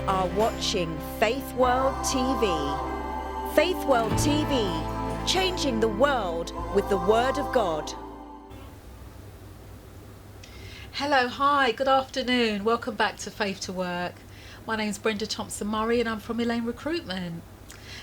are watching Faith World TV. Faith World TV, changing the world with the Word of God. Hello, hi, good afternoon. Welcome back to Faith2WORK. My name's Brenda Thompson-Murray and I'm from Elaine Recruitment.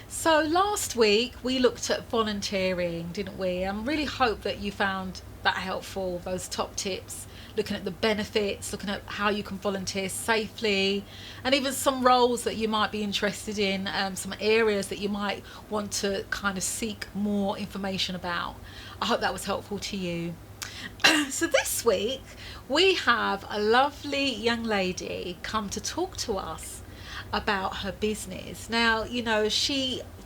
So last week we looked at volunteering, didn't we? I really hope that you found that helpful, those top tips, looking at the benefits, looking at how you can volunteer safely, and even some roles that you might be interested in, some areas that you might want to kind of seek more information about. I hope that was helpful to you. So this week we have a lovely young lady come to talk to us about her business. Now, you know,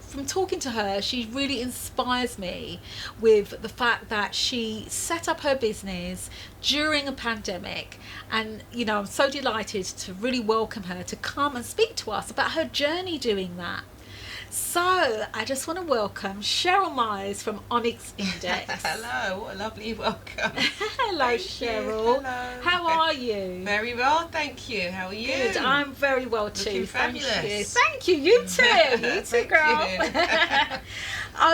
from talking to her, she really inspires me with the fact that she set up her business during a pandemic, and you know, I'm so delighted to really welcome her to come and speak to us about her journey doing that. So I just want to welcome Cheryl Myers from Onyx Index. Hello, what a lovely welcome. Hello, Cheryl. Hello. How are you? Very well, thank you. How are you? Good. I'm very well too. Looking fabulous. Thank you. You too. You too, girl.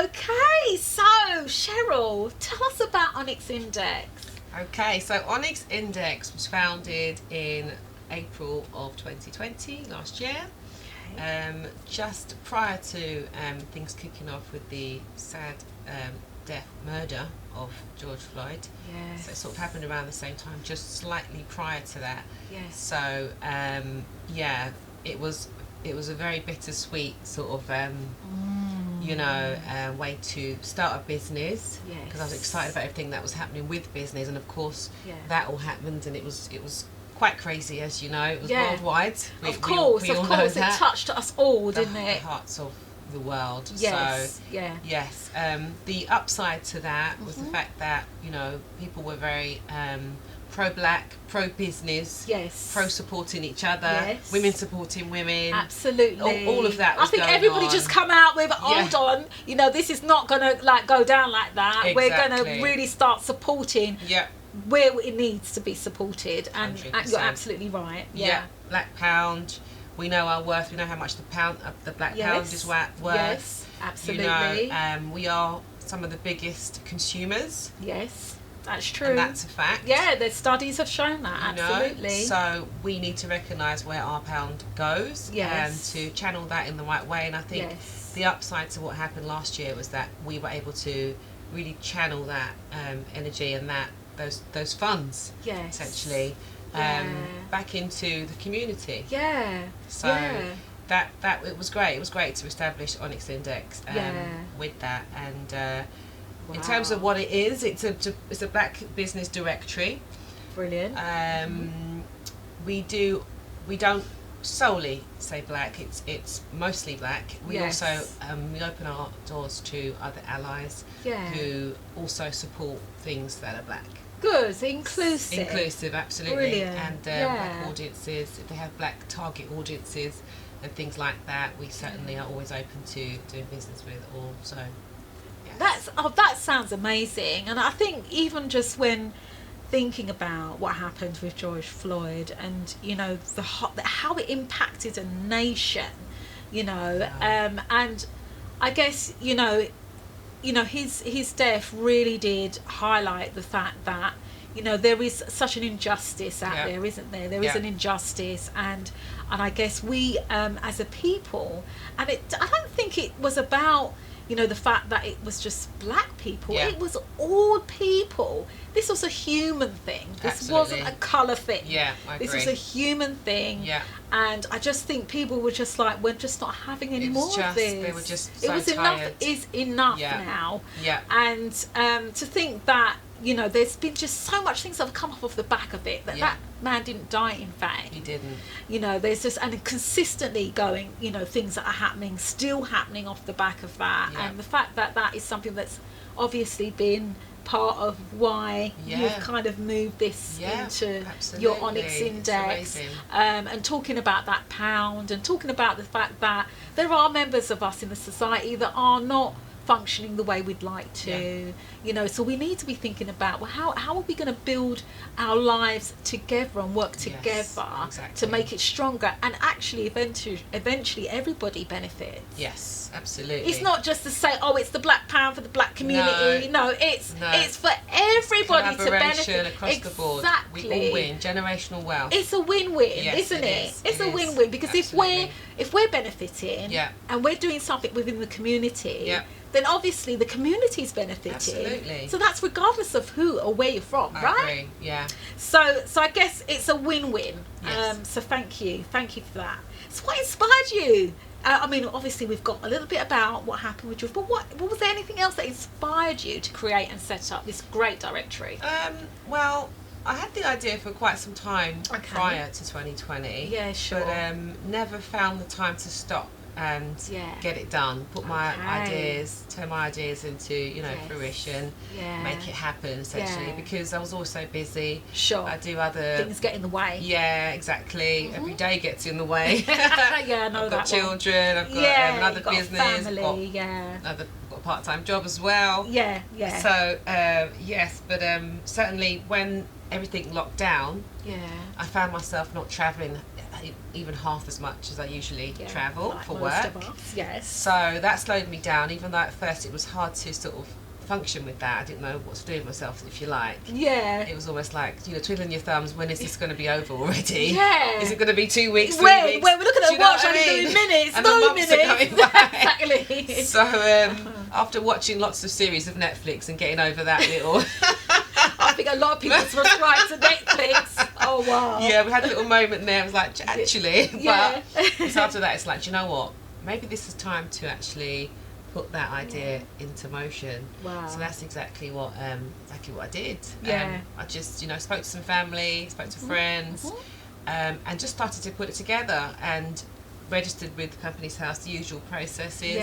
Okay, so Cheryl, tell us about Onyx Index. Okay, so Onyx Index was founded in April of 2020, last year. Just prior to things kicking off with the sad murder of George Floyd. Yes. So it sort of happened around the same time, just slightly prior to that. Yes. So yeah, it was a very bittersweet sort of way to start a business. Yes. Because I was excited about everything that was happening with business, and of course that all happened, and it was quite crazy, as you know. It was worldwide. Of course, it touched us all, didn't it? it? The hearts of the world. Yes. So, yeah. Yes. The upside to that was the fact that, you know, people were very pro-black, pro-business, pro-supporting each other, women supporting women. Absolutely. All of that was I think going everybody on. just come out with, hold on, you know, this is not going to like go down like that. Exactly. We're going to really start supporting where it needs to be supported, and 100%. You're absolutely right. Yeah. Black pound. We know our worth. We know how much the black pound is worth. Yes, absolutely. You know, we are some of the biggest consumers. Yes, that's true. And that's a fact. Yeah, the studies have shown that. Absolutely. So we need to recognise where our pound goes and Yes. to channel that in the right way. And I think the upside to what happened last year was that we were able to really channel that energy and those funds essentially back into the community. So that it was great. It was great to establish Onyx Index with that. And in terms of what it is, it's a black business directory. Brilliant. We don't solely say black. It's mostly black. We also we open our doors to other allies who also support things that are black. Good, inclusive, absolutely. Brilliant. And black audiences, if they have black target audiences and things like that, we certainly are always open to doing business with all. So that sounds amazing. And I think even just when thinking about what happened with George Floyd, and you know how it impacted a nation, you know, and I guess you know his death really did highlight the fact that, you know, there is such an injustice out there, isn't there? There is an injustice, and I guess we as a people, and I don't think it was about, you know, the fact that it was just black people. It was all people. This was a human thing. This wasn't a colour thing. I agree. This was a human thing. And I just think people were just like, we're just not having any more of this. They were just so enough. tired. Is enough now. And to think that, you know, there's been just so much things that have come off the back of it, that man didn't die, in fact. He didn't. You know, there's just, and consistently going, you know, things that are still happening off the back of that. And the fact that that is something that's obviously been part of why you've kind of moved this into your Onyx Index, and talking about that pound, and talking about the fact that there are members of us in the society that are not functioning the way we'd like to. You know, so we need to be thinking about, well, how are we going to build our lives together and work together to make it stronger, and actually eventually everybody benefits. Yes, absolutely. It's not just to say, oh, it's the Black Pound for the Black community. No, it's for everybody to benefit across the board. We all win. Generational wealth. It's a win-win, isn't it? It's a win-win, because if we're benefiting and we're doing something within the community, then obviously the community's benefiting. Absolutely. So that's regardless of who or where you're from, right? I agree. Yeah. So I guess it's a win-win. Yes. So thank you for that. So what inspired you? I mean, obviously we've got a little bit about what happened with George, but what was there anything else that inspired you to create and set up this great directory? Well, I had the idea for quite some time prior to 2020. Yeah, sure. But never found the time to stop and get it done. Put my ideas, turn my ideas into, fruition, make it happen essentially, because I was always so busy. Sure. I do other things get in the way. Yeah, exactly. Every day gets in the way. Yeah, I know. I've got that children, I've got another business, family, I've got a part-time job as well. Yeah. So yes, but certainly when everything locked down, I found myself not travelling even half as much as I usually travel like for most work. Of us, yes. So that slowed me down, even though at first it was hard to sort of function with that. I didn't know what to do with myself, if you like. Yeah. It was almost like, twiddling your thumbs, when is this going to be over already? Yeah. Is it going to be 2 weeks, 3 weeks? We're looking at a watch only doing minutes, and no the months minutes. are coming by. Exactly. So after watching lots of series of Netflix and getting over that little... I think a lot of people subscribe to Netflix. Oh, wow. Yeah, we had a little moment there. I was like, actually, but so after that, it's like, do you know what? Maybe this is time to actually put that idea into motion. Wow. So that's exactly what I did. Yeah. I just, spoke to some family, spoke to friends, and just started to put it together and registered with the Companies House, the usual processes,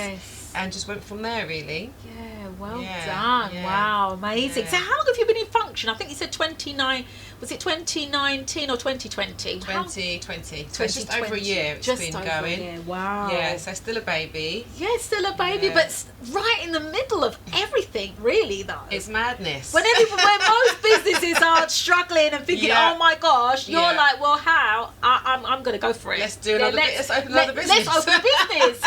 and just went from there, really. Yeah, well done. Yeah. Wow, amazing. So how long have you been in function? I think you said 2019 or 2020? 2020. So it's just over a year it's been going. A year. Wow. Yeah, so still a baby. Yeah, still a baby, but right in the middle of everything, really, though. It's madness. When most businesses are struggling and thinking, oh my gosh, you're like, well, how? I'm going to go for it. Let's do another let's open another business. Let's open a business.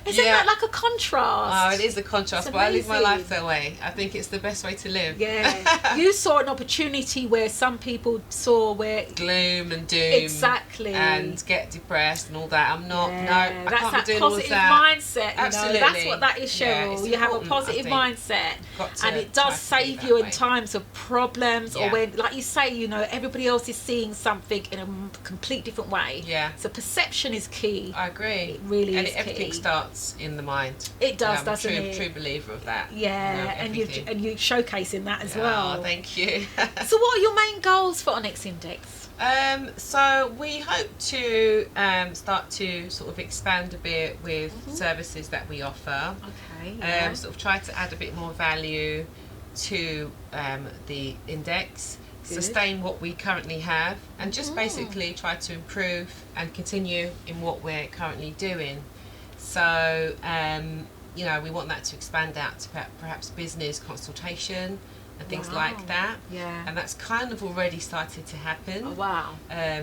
So isn't that like a contrast? Oh, it is a contrast, but I live my life that way. I think it's the best way to live. Yeah. You saw an opportunity where some people saw gloom and doom. Exactly. And get depressed and all that. I'm not, I can't be doing all of that. That's that positive mindset, Absolutely. That's what that is, Cheryl. You have a positive mindset. And it does save you in times of problems or when, like you say, everybody else is seeing something in a complete different way. Yeah. So perception is key. I agree. It really is key. Everything starts in the mind. It does, doesn't it? I'm a true believer of that. Yeah, and you showcasing that as well. Oh, thank you. So what are your main goals for Onyx Index? So we hope to start to sort of expand a bit with services that we offer. Okay. Sort of try to add a bit more value to the index. Good. Sustain what we currently have, and just basically try to improve and continue in what we're currently doing. So, we want that to expand out to perhaps business consultation and things like that. Yeah. And that's kind of already started to happen. Oh, wow.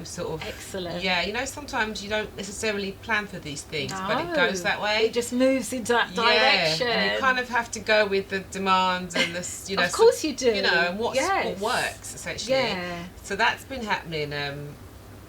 Sort of. Excellent. Yeah, sometimes you don't necessarily plan for these things, but it goes that way. It just moves into that direction. And you kind of have to go with the demands and this, Of course you do. And what works, essentially. Yeah. So that's been happening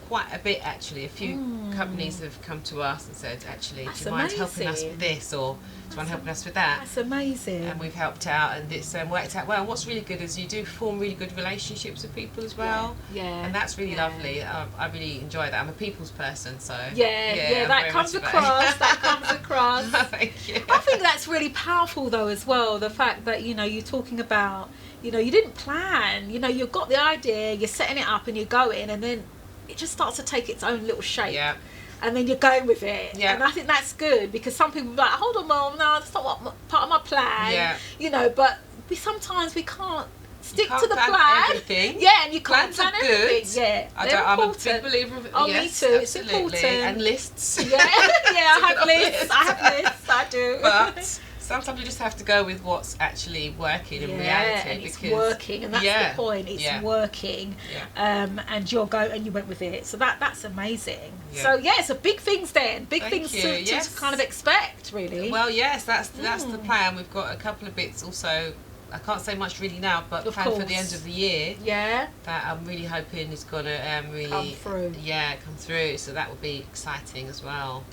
quite a bit, actually. A few companies have come to us and said, actually, do you mind helping us with this, or do you mind helping us with that? That's amazing. And we've helped out, and it's worked out well. And what's really good is you do form really good relationships with people as well. Yeah. And that's really lovely. I really enjoy that. I'm a people's person, so that comes across. That comes across. Thank you. I think that's really powerful, though, as well. The fact that you're talking about, you didn't plan. You've got the idea, you're setting it up, and you're going, and then it just starts to take its own little shape. Yeah. And then you're going with it. Yeah. And I think that's good, because some people are like, hold on, Mom, no, that's not part of my plan. Yeah. But sometimes we can't stick to the plan. Everything. Yeah, and you can't Plans plan are everything. Good. Yeah. I'm a big believer of me too. It's important. And lists. Yeah, I have lists. I do. But sometimes you just have to go with what's actually working in reality. And it's working, and that's the point. It's working, and you went with it. So that's amazing. Yeah. So it's a big things then. Big things to kind of expect, really. Well, yes, that's the plan. We've got a couple of bits also. I can't say much really now, but plan for the end of the year. Yeah. That I'm really hoping is going to really come through. Yeah, come through. So that will be exciting as well.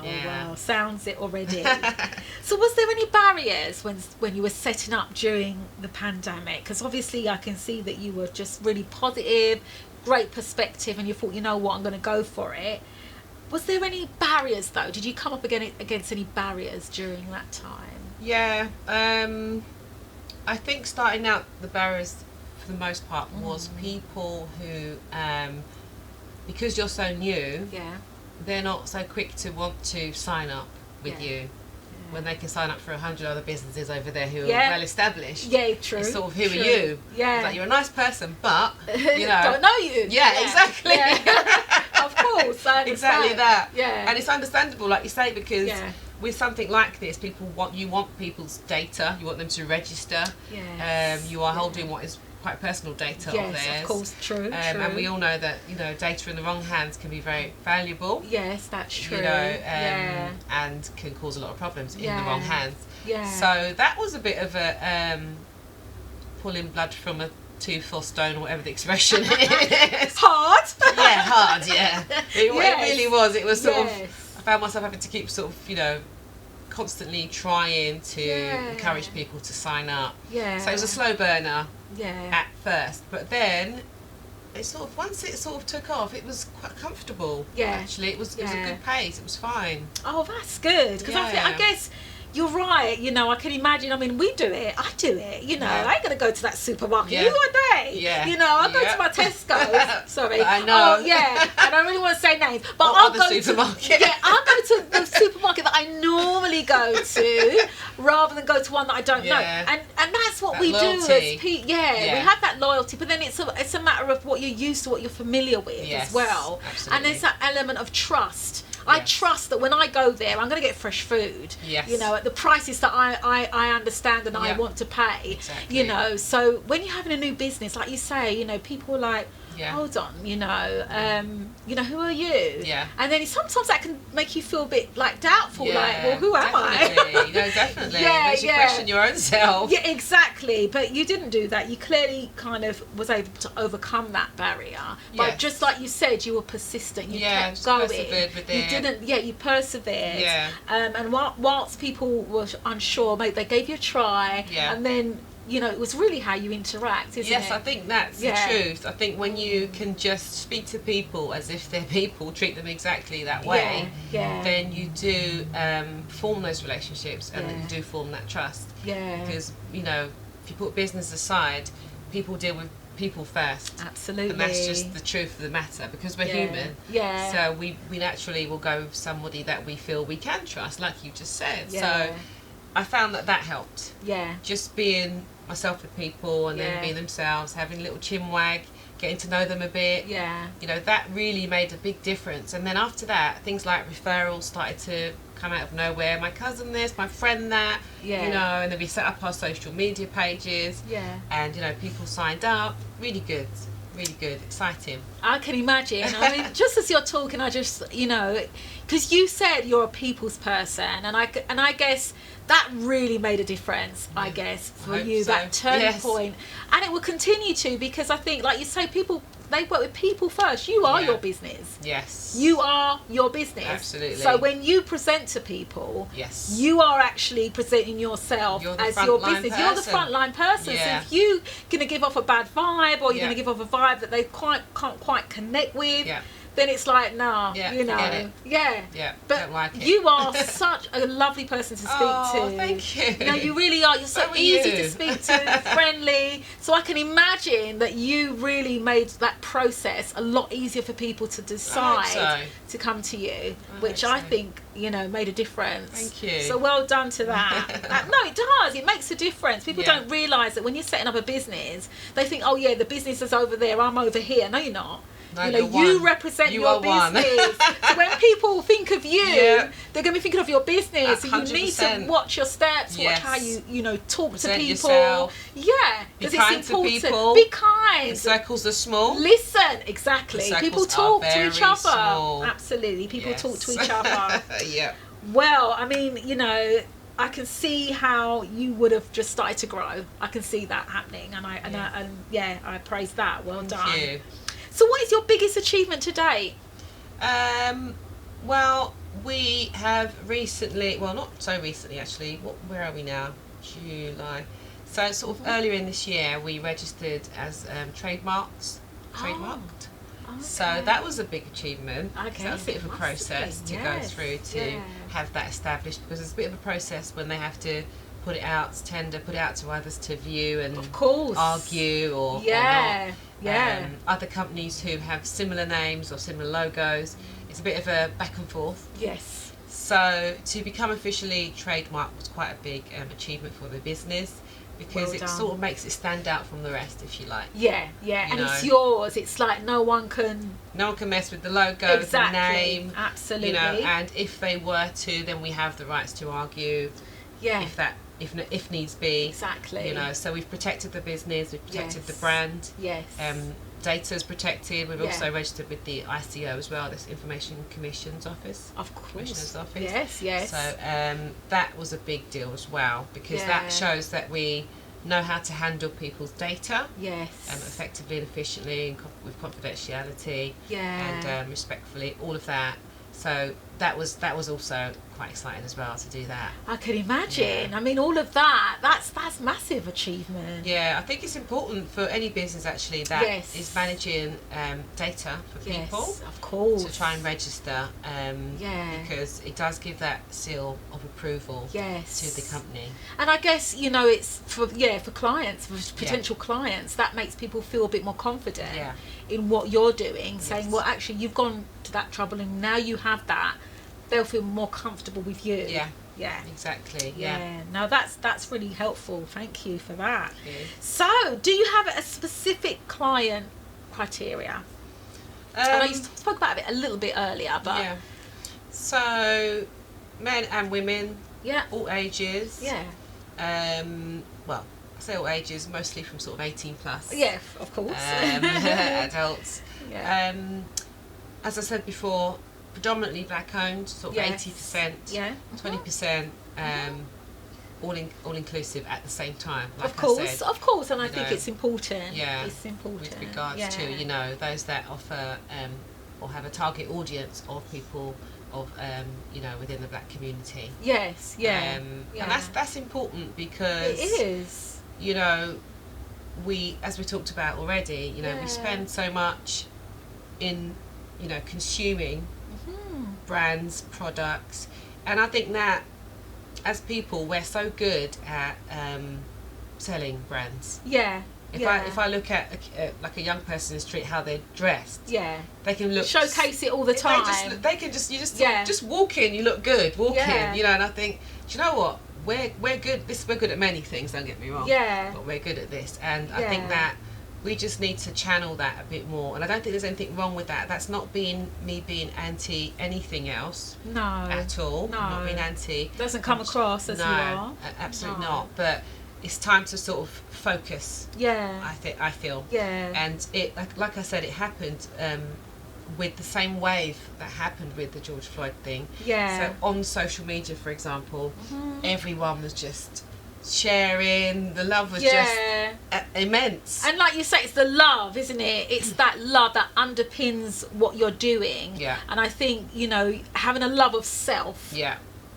Oh wow, sounds it already. So was there any barriers when you were setting up during the pandemic? Because obviously I can see that you were just really positive, great perspective, and you thought, you know what, I'm going to go for it. Was there any barriers though? Did you come up against any barriers during that time? Yeah, I think starting out the barriers for the most part was people who, because you're so new, they're not so quick to want to sign up with you when they can sign up for 100 other businesses over there who are well established. Yeah, true. It's sort of, who are you? Yeah. It's like, you're a nice person, but, you know. Don't know you. Yeah, exactly. Yeah. Of course, I understand. Exactly that. Yeah. And it's understandable, like you say, because with something like this, you want people's data, you want them to register. Yes. You are holding what is quite personal data of theirs. Yes, of course, true. And we all know that, you know, data in the wrong hands can be very valuable. Yes, that's true. You know, and can cause a lot of problems in the wrong hands. Yeah. So that was a bit of a pulling blood from a tooth or stone, or whatever the expression is. Hard. Yeah, hard. Yeah. It really was. It was sort of. I found myself having to keep sort of, you know, constantly trying to encourage people to sign up. Yeah. So it was a slow burner. Yeah. At first, but then it sort of, once it sort of took off, it was quite comfortable. Yeah. Actually, it was a good pace. It was fine. Oh, that's good, because I guess you're right. You know, I can imagine. I mean, we do it. I do it. You know, I ain't gonna go to that supermarket. You one day. Yeah. You know, I'll go to my Tesco. Sorry. I know. Oh, yeah. I don't really want to say names, but I'll go to supermarket. I'll go to the supermarket that I normally go to, rather than go to one that I don't know. And that's what we loyalty. do as people. Yeah, we have that loyalty, but then it's a matter of what you're used to, what you're familiar with as well. Absolutely. And there's that element of trust. I trust that when I go there, I'm going to get fresh food. Yes. You know, at the prices that I understand and I want to pay. Exactly. You know, so when you're having a new business, like you say, you know, people are like, hold on, you know, who are you? Yeah. And then sometimes that can make you feel a bit like doubtful, like, well, who am I? No, definitely. It makes you question your own self. Yeah, exactly. But you didn't do that. You clearly kind of was able to overcome that barrier. But just like you said, you were persistent. You kept going. Persevered with it. You persevered. Yeah. And whilst people were unsure, maybe they gave you a try. Yeah. And then, you know, it was really how you interact, isn't it? Yes, I think that's the truth. I think when you can just speak to people as if they're people, treat them exactly that way, then you do form those relationships, and then you do form that trust. Yeah. Because, you know, if you put business aside, people deal with people first. Absolutely. And that's just the truth of the matter, because we're human. Yeah. So we naturally will go with somebody that we feel we can trust, like you just said. Yeah. So I found that helped. Yeah. Just being myself with people, and then being themselves, having a little chin wag, getting to know them a bit. Yeah. You know, that really made a big difference. And then after that, things like referrals started to come out of nowhere. My cousin this, my friend that, you know, and then we set up our social media pages. Yeah. And, you know, people signed up. Really good. Really good. Exciting. I can imagine. I mean, just as you're talking, I just, you know, because you said you're a people's person, and I guess that really made a difference, I guess, for you, that turning point. And it will continue to, because I think, like you say, people, they work with people first. You are your business. Yes. You are your business. Absolutely. So when you present to people, you are actually presenting yourself as your business. You're the frontline person. Yeah. So if you're going to give off a bad vibe, or you're going to give off a vibe that they can't quite connect with, then it's like, nah, you know. Yeah. But don't like it. You are such a lovely person to speak to. Oh, thank you. You know, you really are. You're so easy to speak to, friendly. So I can imagine that you really made that process a lot easier for people to decide to come to you, which I think, you know, made a difference. Thank you. So well done to that. No, it does. It makes a difference. People don't realise that when you're setting up a business, they think, oh yeah, the business is over there, I'm over here. No, you're not. No, you know, you represent your business. So when people think of you, they're going to be thinking of your business. So you need to watch your steps, watch how you know, talk to people. Yourself. Yeah, because it's important. To people. Be kind. The circles are small. Listen, exactly. People talk to each other. Small. Absolutely, people talk to each other. Yeah. Well, I mean, you know, I can see how you would have just started to grow. I can see that happening, and I praise that. Well done. Thank you. So, what is your biggest achievement to date? Well, we have recently, well, not so recently actually. Where are we now? July. So, sort of earlier in this year, we registered as trademarked. Okay. So that was a big achievement. Okay. So that was a bit of a process to go through to have that established, because it's a bit of a process when they have to put it out to tender, put it out to others to view and of course argue or not. Other companies who have similar names or similar logos, it's a bit of a back and forth. Yes. So to become officially trademarked was quite a big achievement for the business, because it sort of makes it stand out from the rest, if you like. Yeah, and it's yours. It's like no one can mess with the logo, the name. Absolutely. You know, and if they were to, then we have the rights to argue. Yeah. If needs be. Exactly. You know, so we've protected the business, we've protected the brand. Yes. Data is protected. We've also registered with the ICO as well, this Information Commission's Office. Of course. Commissioner's Office. Yes. So that was a big deal as well, because that shows that we know how to handle people's data. Yes. Effectively and efficiently, and with confidentiality. Yeah. And respectfully, all of that. So that was also quite exciting as well to do that. I can imagine. I mean, all of that's massive achievement. Yeah, I think it's important for any business actually that is managing data for people. Yes, of course. To try and register. Because it does give that seal of approval to the company. And I guess, you know, it's for clients, for potential clients, that makes people feel a bit more confident in what you're doing, saying, well, actually, you've gone to that trouble and now you have that. They'll feel more comfortable with you. Yeah, exactly. No, that's really helpful. Thank you for that. Yeah. So, do you have a specific client criteria? I know you spoke about it a little bit earlier, but so men and women, all ages. Well, I say all ages, mostly from sort of 18 plus. Yeah, of course. Adults. As I said before, predominantly black owned, sort of 80%, 20%, all inclusive at the same time. Like I said, of course, and I think it's important. Yeah, it's important with regards to, you know, those that offer or have a target audience of people of you know, within the black community. Yes, and that's important, because it is. You know, as we talked about already, you know, we spend so much in, you know, consuming brands, products, and I think that as people we're so good at selling brands. If I look at like a young person in the street, how they're dressed, they can look, showcase it all the time. They can just walk in, you look good, in, you know. And I think, do you know what, we're good. We're good at many things. Don't get me wrong. But we're good at this, and I think that we just need to channel that a bit more. And I don't think there's anything wrong with that. That's not me being anti anything else. No. At all. No. Not being anti. Doesn't come across as you are. Absolutely not. But it's time to sort of focus. I feel. And it, like I said, it happened with the same wave that happened with the George Floyd thing. So on social media, for example, everyone was just sharing. The love was just immense. And like you say, it's the love, isn't it? It's that love that underpins what you're doing. And I think, you know, having a love of self.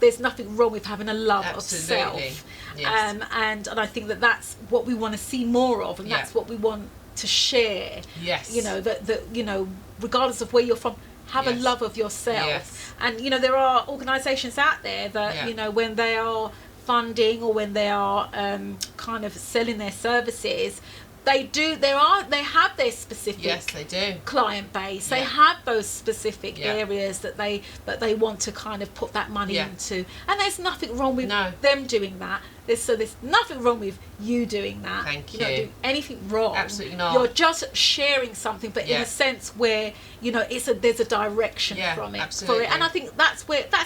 There's nothing wrong with having a love of self. And I think that's what we want to see more of, and that's what we want to share. You know, that you know, regardless of where you're from, have a love of yourself. And you know, there are organisations out there that you know, when they are funding or when they are kind of selling their services, they have their specific client base. They have those specific areas that they want to kind of put that money into, and there's nothing wrong with them doing that. There's nothing wrong with you doing that. Thank you. You're not doing anything wrong. Absolutely not. You're just sharing something, but in a sense where, you know, there's a direction from it. Absolutely. For it. And I think that's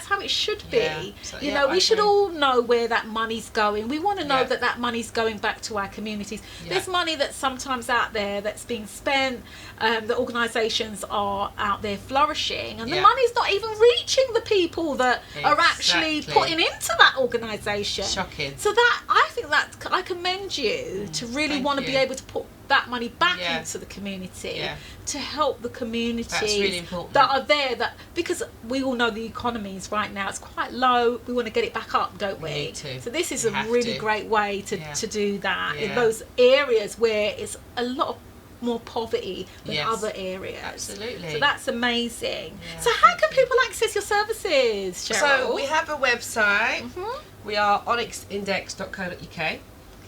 how it should be. Yeah. So, you know, we should all know where that money's going. We want to know that money's going back to our communities. Yeah. There's money that's sometimes out there that's being spent. The organisations are out there flourishing, and the money's not even reaching the people that are actually putting into that organisation. Shocking. So that, I think that I commend you to really want to be able to put that money back into the community to help the communities really important. that are there, that because we all know the economies right now, it's quite low. We want to get it back up, don't we? We need to. So this is a really great way to do that in Yeah. those areas where it's a lot of more poverty than other areas. Absolutely. So that's amazing. Yeah, so how can people access your services, Cheryl? So we have a website. We are onyxindex.co.uk.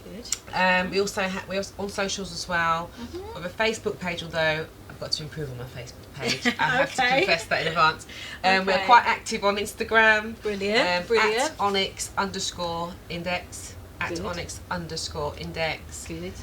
Good. We also we're on socials as well. We have a Facebook page, although I've got to improve on my Facebook page. I have to confess that in advance. We're quite active on Instagram. Brilliant. At onyx_index. At onyx_index. Good.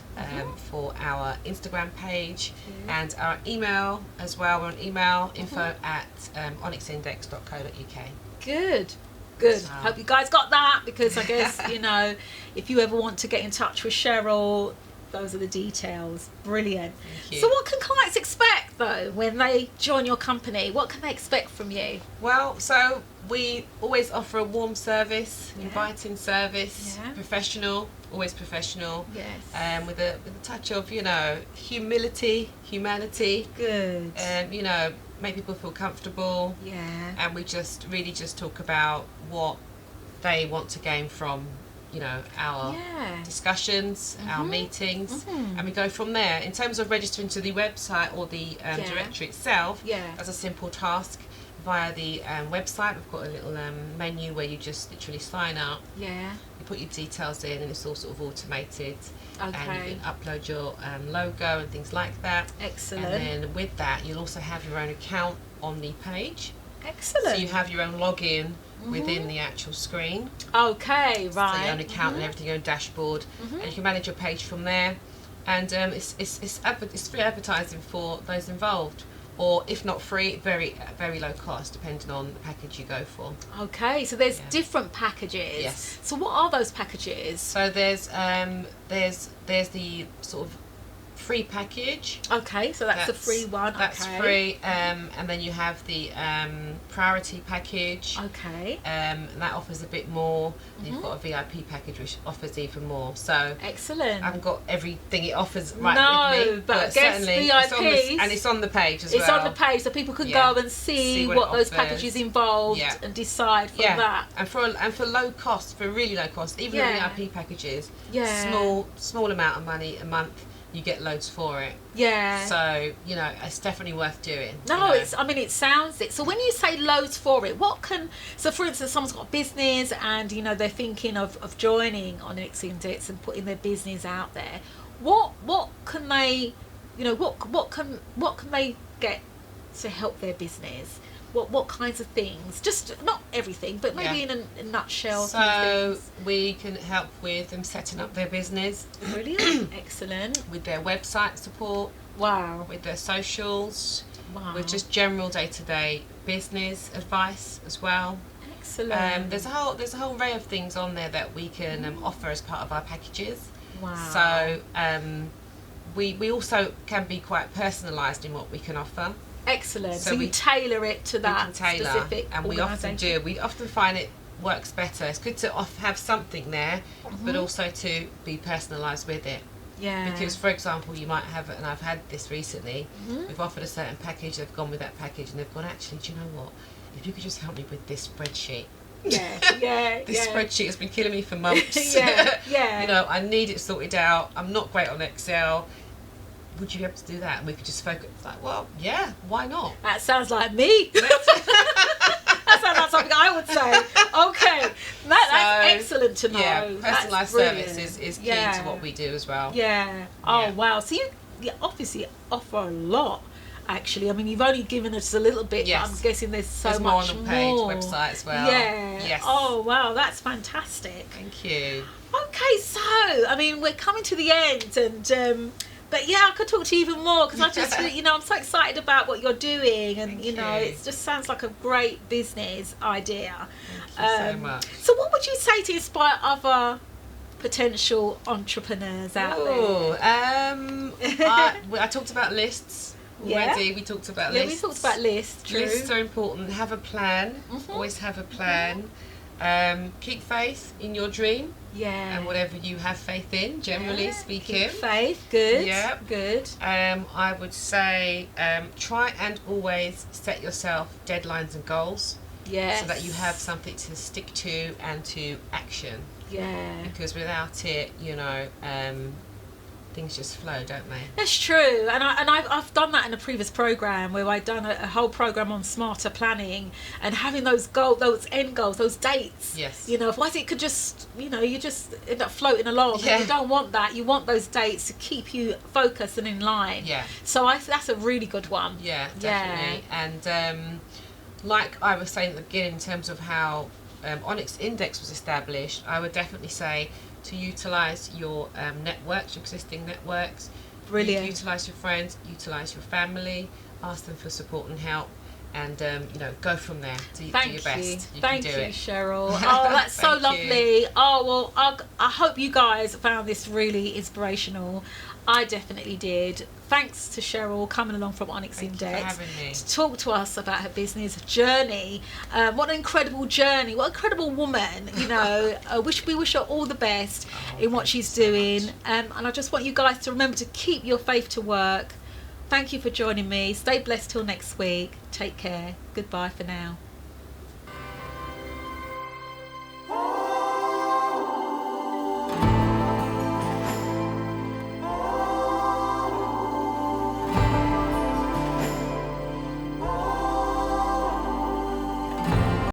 For our Instagram page and our email as well. We're on email info at onyxindex.co.uk. Good. So. Hope you guys got that, because I guess, you know, if you ever want to get in touch with Cheryl, those are the details. Brilliant. Thank you. So what can clients expect though when they join your company? What can they expect from you? Well, so we always offer a warm service, inviting service, professional, always professional. Yes. With a touch of, you know, humility, humanity. Good. You know, make people feel comfortable. Yeah. And we just really just talk about what they want to gain from, you know, our discussions, our meetings, and we go from there. In terms of registering to the website or the directory itself, as a simple task via the website, we've got a little menu where you just literally sign up. Yeah. You put your details in, and it's all sort of automated. Okay. And you can upload your logo and things like that. Excellent. And then with that, you'll also have your own account on the page. Excellent. So you have your own login within the actual screen. Okay, right. So your own account and everything, your own dashboard, and you can manage your page from there. And it's free advertising for those involved, or if not free, very low cost, depending on the package you go for. Okay, so there's different packages. Yes. So what are those packages? So there's the sort of free package. Okay, so that's the free one. That's free, and then you have the priority package. Okay. And that offers a bit more. You've got a VIP package which offers even more. So excellent. I haven't got everything it offers with me, but I guess certainly VIPs, and it's on the page as well. It's on the page, so people can go and see what those packages involved and decide from that. And for low cost, for really low cost, even the VIP packages, small amount of money a month, you get loads for it. Yeah. So, you know, it's definitely worth doing. No, it sounds it. So when you say loads for it, so for instance, someone's got a business and, you know, they're thinking of joining Onyx Index and putting their business out there. What can they, you know, what can they get to help their business? What kinds of things? Just not everything, but maybe in a nutshell. So we can help with them setting up their business. Brilliant. Excellent. With their website support. Wow. With their socials. Wow. With just general day-to-day business advice as well. Excellent. There's a whole array of things on there that we can offer as part of our packages. Wow. So we also can be quite personalised in what we can offer. Excellent. So we tailor it to that specific and we often do. We often find it works better. It's good to have something there, but also to be personalised with it. Yeah. Because, for example, you might have, and I've had this recently, we've offered a certain package, they've gone with that package, and they've gone, actually, do you know what? If you could just help me with this spreadsheet. This spreadsheet has been killing me for months. You know, I need it sorted out. I'm not great on Excel. Would you be able to do that? And we could just focus. Like, well, yeah, why not? That sounds like me. That sounds like something I would say. Okay, that's excellent to know. Yeah, personalised service is key to what we do as well. Yeah. Oh wow. So you obviously offer a lot. actually. I mean, you've only given us a little bit, yes. but I'm guessing there's much more on the page, website as well. Yeah. Yes. Oh, wow, that's fantastic. Thank you. Okay, so, I mean, we're coming to the end, and but yeah, I could talk to you even more, because I just, you know, I'm so excited about what you're doing, and you know, it just sounds like a great business idea. Thank you so much. So what would you say to inspire other potential entrepreneurs out there? I talked about lists already. We talked about lists. We talked about lists. True. Lists are important. Have a plan. Always have a plan. Keep faith in your dream. Yeah. And whatever you have faith in, generally speaking. Keep faith. Good. Yeah. Good. I would say try and always set yourself deadlines and goals. Yes. So that you have something to stick to and to action. Yeah. Because without it, you know, things just flow, don't they? That's true, and I've done that in a previous program where I'd done a whole program on smarter planning and having those those end goals, those dates. Yes. You know, otherwise it could just, you know, you just end up floating along. Yeah. And you don't want that. You want those dates to keep you focused and in line. Yeah. So that's a really good one. Yeah, definitely. Yeah. And like I was saying at the beginning, in terms of how Onyx Index was established, I would definitely say to utilise your networks, your existing networks. Brilliant. Utilise your friends, utilise your family, ask them for support and help, and you know, go from there. Do your best. Thank can do you, it. Cheryl. Oh, that's so lovely. You. Oh, well, I hope you guys found this really inspirational. I definitely did. Thanks to Cheryl coming along from Onyx Index for having me. To talk to us about her business journey. What an incredible journey! What an incredible woman! You know, we wish her all the best in what she's doing. And I just want you guys to remember to keep your faith to work. Thank you for joining me. Stay blessed till next week. Take care. Goodbye for now.